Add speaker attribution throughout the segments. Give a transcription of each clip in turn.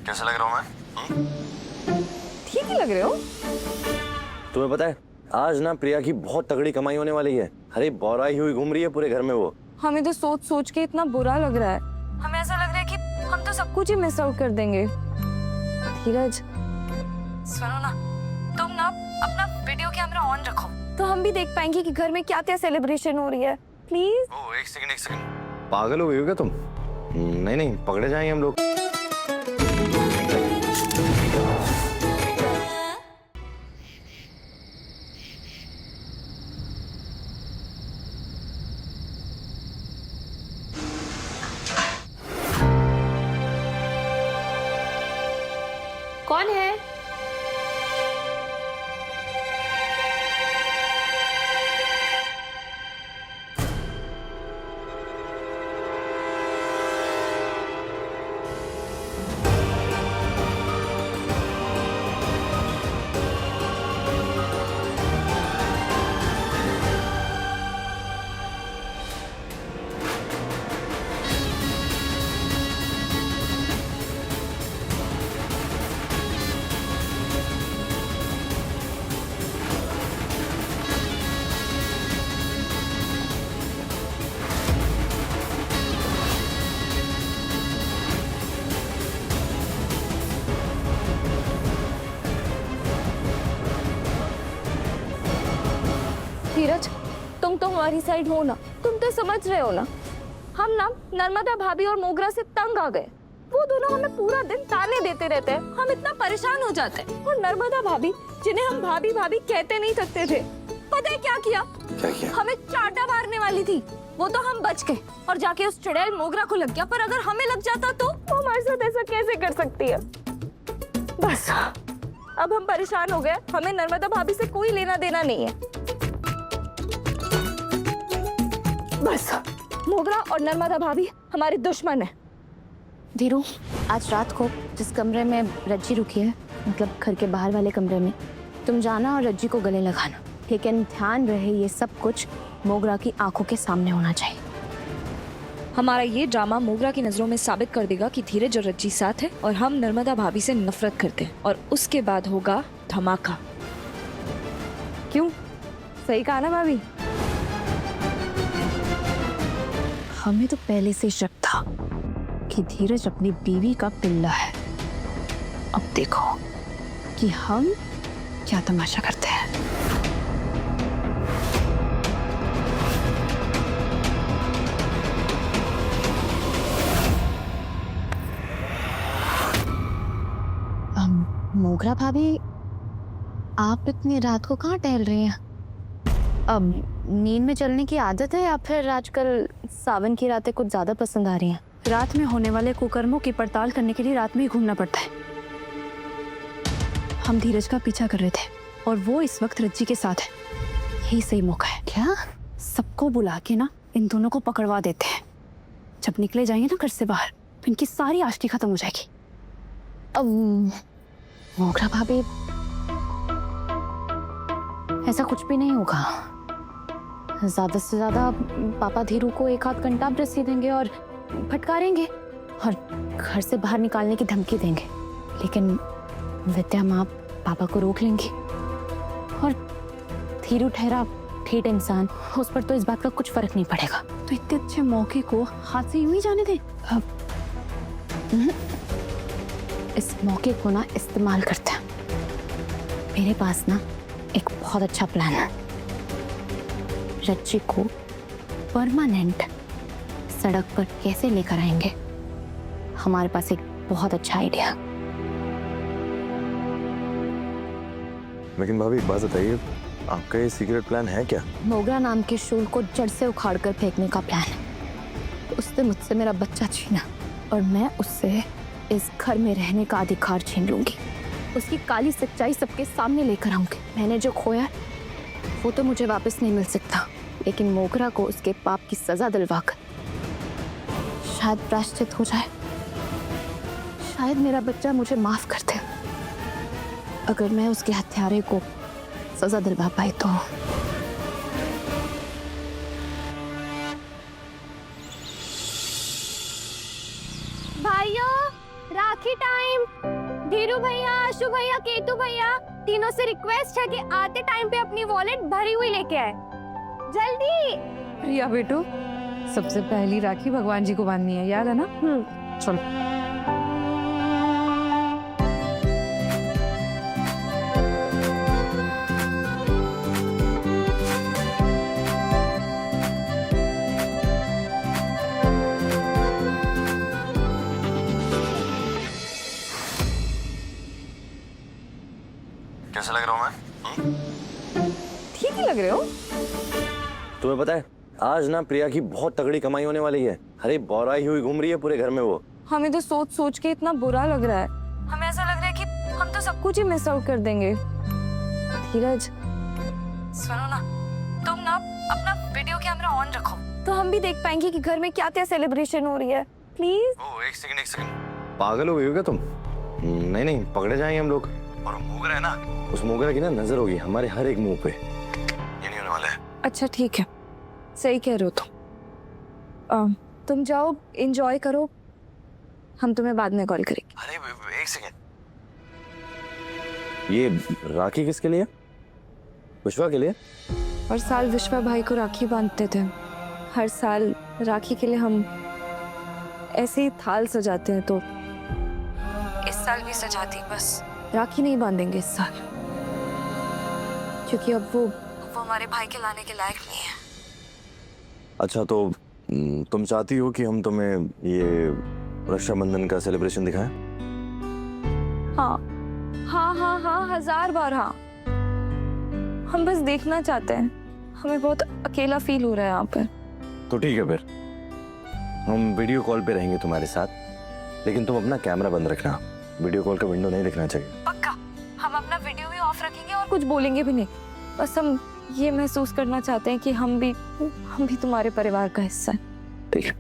Speaker 1: कैसा लग रहा हूँ मैं?
Speaker 2: ठीक ही लग रहे हो।
Speaker 1: तुम्हें पता है आज ना प्रिया की बहुत तगड़ी कमाई होने वाली है। अरे बौराई हुई घूम रही है पूरे घर में वो।
Speaker 2: हमें तो सोच सोच के इतना बुरा लग रहा है। हमें ऐसा लग रहा है कि हम तो सब कुछ ही मिस आउट कर देंगे। धीरज सुनो ना, तुम ना अपना वीडियो कैमरा ऑन रखो तो हम भी देख पाएंगे कि घर में क्या क्या सेलिब्रेशन हो रही है। प्लीज।
Speaker 1: ओह एक सेकंड पागल हो गई हो क्या तुम? नहीं नहीं पकड़े जाएंगे हम लोग।
Speaker 3: कौन है?
Speaker 2: धीरज तुम तो हमारी साइड हो ना, तुम तो समझ रहे हो ना। हम ना नर्मदा भाभी और मोगरा से तंग आ गए। वो दोनों हमें पूरा दिन ताने देते रहते हैं, हम इतना परेशान हो जाते हैं। और नर्मदा भाभी जिन्हें हम भाभी भाभी कहते नहीं थकते थे, पता है क्या किया?
Speaker 1: क्या किया?
Speaker 2: हमें चाटा मारने वाली थी। वो तो हम बच गए और जाके उस चुड़ैल मोगरा को लग गया। पर अगर हमें लग जाता तो वो हमारे साथ ऐसा कैसे कर सकती है? बस अब हम परेशान हो गए। हमें नर्मदा भाभी से कोई लेना देना नहीं है। बस मोगरा और नर्मदा भाभी हमारे दुश्मन है।
Speaker 3: धीरू, आज रात को जिस कमरे में रज्जी रुकी है, मतलब घर के बाहर वाले कमरे में, तुम जाना और रज्जी को गले लगाना। लेकिन ध्यान रहे ये सब कुछ मोगरा की आंखों के सामने होना चाहिए।
Speaker 2: हमारा ये ड्रामा मोगरा की नजरों में साबित कर देगा कि धीरज और रज्जी साथ है और हम नर्मदा भाभी से नफरत करते हैं। और उसके बाद होगा धमाका। क्यों? सही कहा ना भाभी?
Speaker 3: हमें तो पहले से शक था कि धीरज अपनी बीवी का पिल्ला है। अब देखो कि हम क्या तमाशा करते हैं। मोगरा भाभी, आप इतनी रात को कहाँ टहल रही हैं? अब नींद में चलने की आदत है या फिर आजकल सावन की रातें कुछ ज्यादा पसंद आ रही हैं? रात में होने वाले कुकर्मों की पड़ताल करने के लिए रात में ही घूमना पड़ता है। हम धीरज का पीछा कर रहे थे और वो इस वक्त रज्जी के साथ है। यही सही मौका है। क्या? सबको बुला के ना इन दोनों को पकड़वा देते हैं। जब निकले जाएंगे ना घर से बाहर तो इनकी सारी आष्टी खत्म हो जाएगी। अब मोगरा भाभी, ऐसा कुछ भी नहीं होगा। ज्यादा से ज्यादा पापा धीरू को एक आध घंटा रस्सी देंगे और फटकारेंगे और घर से बाहर निकालने की धमकी देंगे। लेकिन विद्या माँ पापा को रोक लेंगी और धीरू ठहरा ठीक इंसान, उस पर तो इस बात का कुछ फर्क नहीं पड़ेगा। तो इतने अच्छे मौके को हाथ से यूं ही जाने दें। इस मौके को ना इस्तेमाल करते हैं। मेरे पास ना एक बहुत अच्छा प्लान है। रज्जी को परमानेंट सड़क पर कैसे लेकर आएंगे, हमारे पास एक बहुत अच्छा आइडिया।
Speaker 1: लेकिन भाभी एक बात बताइए, आपका ये सीक्रेट प्लान है क्या?
Speaker 3: मोगरा नाम के शूल को जड़ से उखाड़ कर फेंकने का प्लान है। उसने मुझसे मेरा बच्चा छीना और मैं उससे इस घर में रहने का अधिकार छीन लूंगी। उसकी काली सच्चाई सबके सामने लेकर आऊंगी। मैंने जो खोया वो तो मुझे वापस नहीं मिल सकता, लेकिन मोगरा को उसके पाप की सजा दिलवाकर शायद प्रायश्चित हो जाए। शायद मेरा बच्चा मुझे माफ कर दे अगर मैं उसके हत्यारे को सजा दिलवा पाई तो।
Speaker 4: भाइयों, राखी टाइम।
Speaker 2: टाइम। धीरू भैया, आशु भैया, केतु भैया, तीनों से रिक्वेस्ट है कि आते टाइम पे अपनी वॉलेट भरी हुई लेके आए, जल्दी।
Speaker 4: प्रिया बेटू, सबसे पहली राखी भगवान जी को बांधनी है, याद है ना? चलो।
Speaker 1: कैसा लग रहा हूँ मैं?
Speaker 4: ठीक ही लग रहे हो।
Speaker 1: तुम्हें पता है आज ना प्रिया की बहुत तगड़ी कमाई होने वाली है। अरे बौराई हुई घूम रही है पूरे घर में वो।
Speaker 2: हमें तो सोच सोच के इतना बुरा लग रहा है। हमें ऐसा लग रहा है कि हम तो सब कुछ ही मिस आउट कर देंगे। धीरज, सुनो ना, तुम ना अपना वीडियो कैमरा ऑन रखो तो हम भी देख पाएंगे कि घर में क्या क्या सेलिब्रेशन हो रही है। प्लीज।
Speaker 1: ओ एक सेकंड, पागल हो गई हो क्या तुम? नहीं नहीं, पकड़े जाएंगे हम लोग। और मोगरा है ना, उस मोगरा की ना नजर होगी हमारे हर एक मुंह पे। ये नहीं होने वाला है। अच्छा ठीक है, सही कह रहे हो तुम जाओ, एंजॉय करो, हम तुम्हें बाद में कॉल करेंगे। अरे एक सेकंड, ये राखी किसके लिए? विश्वा के लिए?
Speaker 2: हर साल विश्वा भाई को राखी बांधते थे। हर साल राखी के लिए हम ऐसे ही थाल सजाते हैं, तो इस साल भी सजा दी। बस राखी नहीं बांधेंगे इस साल, क्योंकि अब वो हमारे भाई के लाने के लायक नहीं है।
Speaker 1: अच्छा तो तुम चाहती हो कि हम तुम्हें ये रक्षाबंधन का सेलिब्रेशन दिखाएं?
Speaker 2: हाँ हाँ हाँ हाँ, 1000 बार हाँ। हम बस देखना चाहते हैं, हमें बहुत अकेला फील हो रहा है यहाँ पर।
Speaker 1: तो ठीक है, फिर हम वीडियो कॉल पे रहेंगे तुम्हारे साथ, लेकिन तुम अपना कैमरा बंद रखना। वीडियो कॉल का विंडो नहीं दिखना चाहिए।
Speaker 2: पक्का, हम अपना वीडियो भी ऑफ रखेंगे और कुछ बोलेंगे भी नहीं। बस हम ये महसूस करना चाहते हैं कि हम भी तुम्हारे परिवार का हिस्सा हैं।
Speaker 1: ठीक है।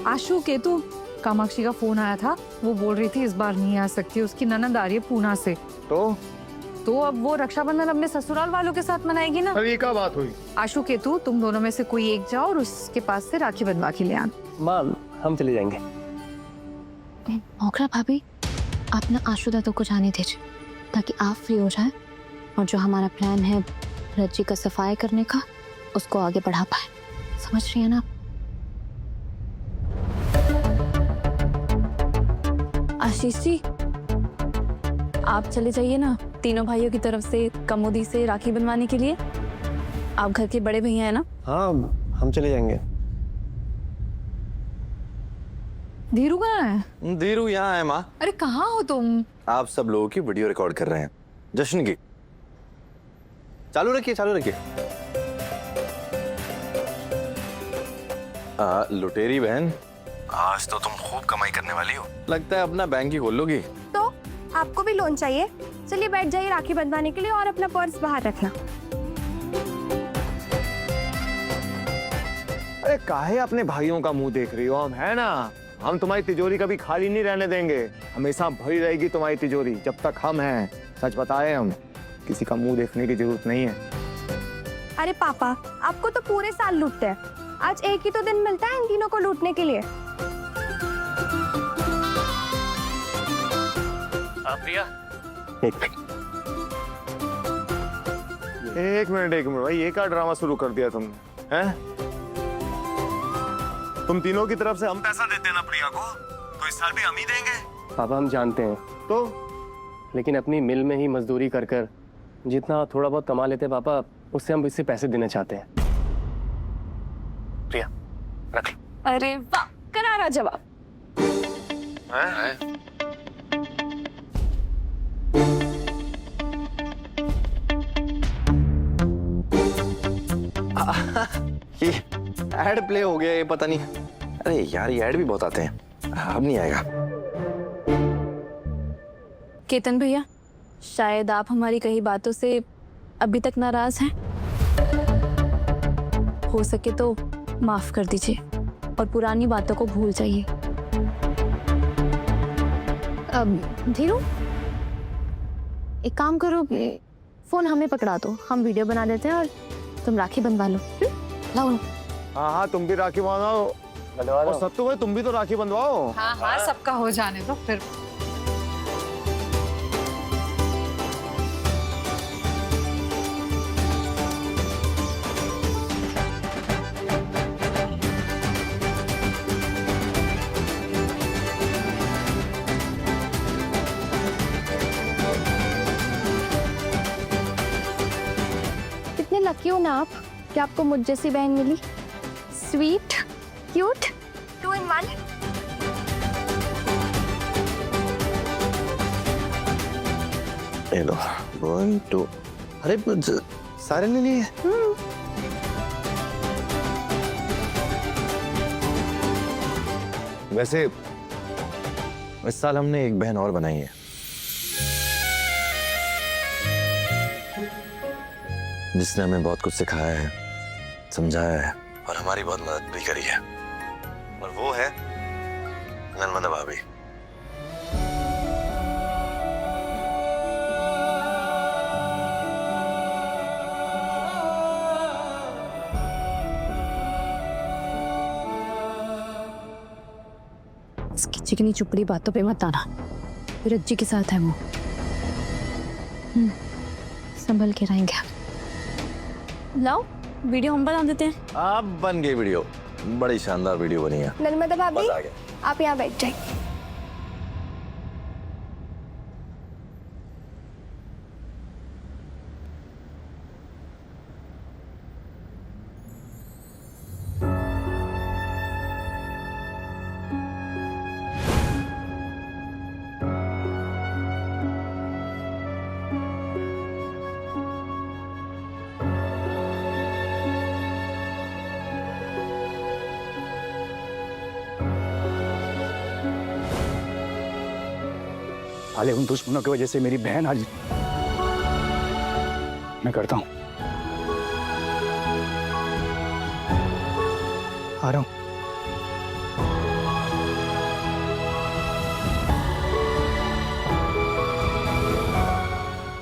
Speaker 4: आशु के तो कामाक्षी का फोन आया था, वो बोल रही थी इस बार नहीं आ सकती, उसकी ननद आ रही है पूना से। तो अब वो रक्षाबंधन अपने ससुराल वालों के साथ मनाएगी ना।
Speaker 5: अरे क्या बात हुई?
Speaker 4: आशु केतु, तुम दोनों में से कोई एक जाओ और उसके पास से राखी बंधवा के ले आना।
Speaker 5: माँ हम चले जाएंगे।
Speaker 3: मोगरा भाभी, आप ना आशु दादा को जाने दीजिए ताकि आप फ्री हो जाए और जो हमारा प्लान है रज्जी का सफाई करने का, उसको आगे बढ़ा पाए। समझ रही है ना?
Speaker 2: आशीष जी, आप चले जाइए ना तीनों भाइयों की तरफ से कमोदी से राखी बनवाने के लिए। आप घर के बड़े भैया है ना।
Speaker 5: हाँ हम चले जाएंगे।
Speaker 4: धीरू कहाँ है?
Speaker 1: धीरू यहाँ है माँ।
Speaker 4: अरे कहाँ हो तुम?
Speaker 1: आप सब लोगों की वीडियो रिकॉर्ड कर रहे हैं जश्न की। चालू रखिए, चालू रखिए। लुटेरी बहन, आज तो तुम खूब कमाई करने वाली हो। लगता है अपना बैंक ही खोल लोगी।
Speaker 2: तो आपको भी लोन चाहिए? चलिए बैठ जाइए राखी बंधवाने के लिए और अपना पर्स बाहर रखना।
Speaker 5: अरे काहे अपने भाइयों का मुंह देख रही हो? हम है ना, हम तुम्हारी तिजोरी कभी खाली नहीं रहने देंगे। हमेशा भरी रहेगी तुम्हारी तिजोरी जब तक हम हैं। सच बताए, हम किसी का मुंह देखने की जरूरत नहीं है।
Speaker 2: अरे पापा, आपको तो पूरे साल लूटते हैं, आज एक ही तो दिन मिलता है इन तीनों को लूटने के लिए।
Speaker 5: प्रिया एक मिनट भाई, ये क्या ड्रामा शुरू कर दिया तुमने? हैं? तुम तीनों की तरफ से हम पैसा देते हैं ना प्रिया को, तो इस साल भी हम ही देंगे।
Speaker 6: पापा हम जानते हैं
Speaker 5: तो
Speaker 6: लेकिन अपनी मिल में ही मजदूरी कर कर जितना थोड़ा बहुत कमा लेते हैं पापा, उससे हम इससे पैसे देना चाहते हैं। प्रिया रख लो।
Speaker 2: अरे वाह, करारा जवाब।
Speaker 1: ये एड प्ले हो गया, ये पता नहीं। अरे यार, ये एड भी बहुत आते हैं, अब नहीं आएगा।
Speaker 2: केतन भैया, शायद आप हमारी कई बातों से अभी तक नाराज हैं। हो सके तो माफ कर दीजिए और पुरानी बातों को भूल जाइए।
Speaker 3: धीरू, एक काम करो, फोन हमें पकड़ा दो, हम वीडियो बना देते हैं और तुम राखी बंधवा लो। लाओ।
Speaker 5: हाँ हाँ, तुम भी राखी बांधो,
Speaker 6: बंधवा
Speaker 5: और
Speaker 6: दो।
Speaker 5: सत्तू भाई तुम भी तो राखी बंधवाओ।
Speaker 4: हाँ हाँ सबका हो जाने दो फिर।
Speaker 3: कितने लकी हो ना आप कि आपको मुझ जैसी बहन मिली। Sweet, cute, 2 in 1।
Speaker 1: ये लो 1 2। अरे सारे ले लिए। वैसे इस साल हमने एक बहन और बनाई है, जिसने हमें बहुत कुछ सिखाया है, समझाया है और हमारी बहुत मदद भी करी है, और वो है नर्मदा भाभी।
Speaker 3: इसकी चिकनी चुपड़ी बातों पे मत आना, फिर अज्जी के साथ है वो। संभल के रहेंगे। लाओ वीडियो हम बना देते हैं।
Speaker 1: अब बन गई वीडियो, बड़ी शानदार वीडियो बनी है।
Speaker 2: नर्मदा भाभी
Speaker 1: बस आ गया।
Speaker 2: आप यहाँ बैठ जाइए।
Speaker 7: साले उन दुश्मनों की वजह से मेरी बहन आज मैं करता हूँ।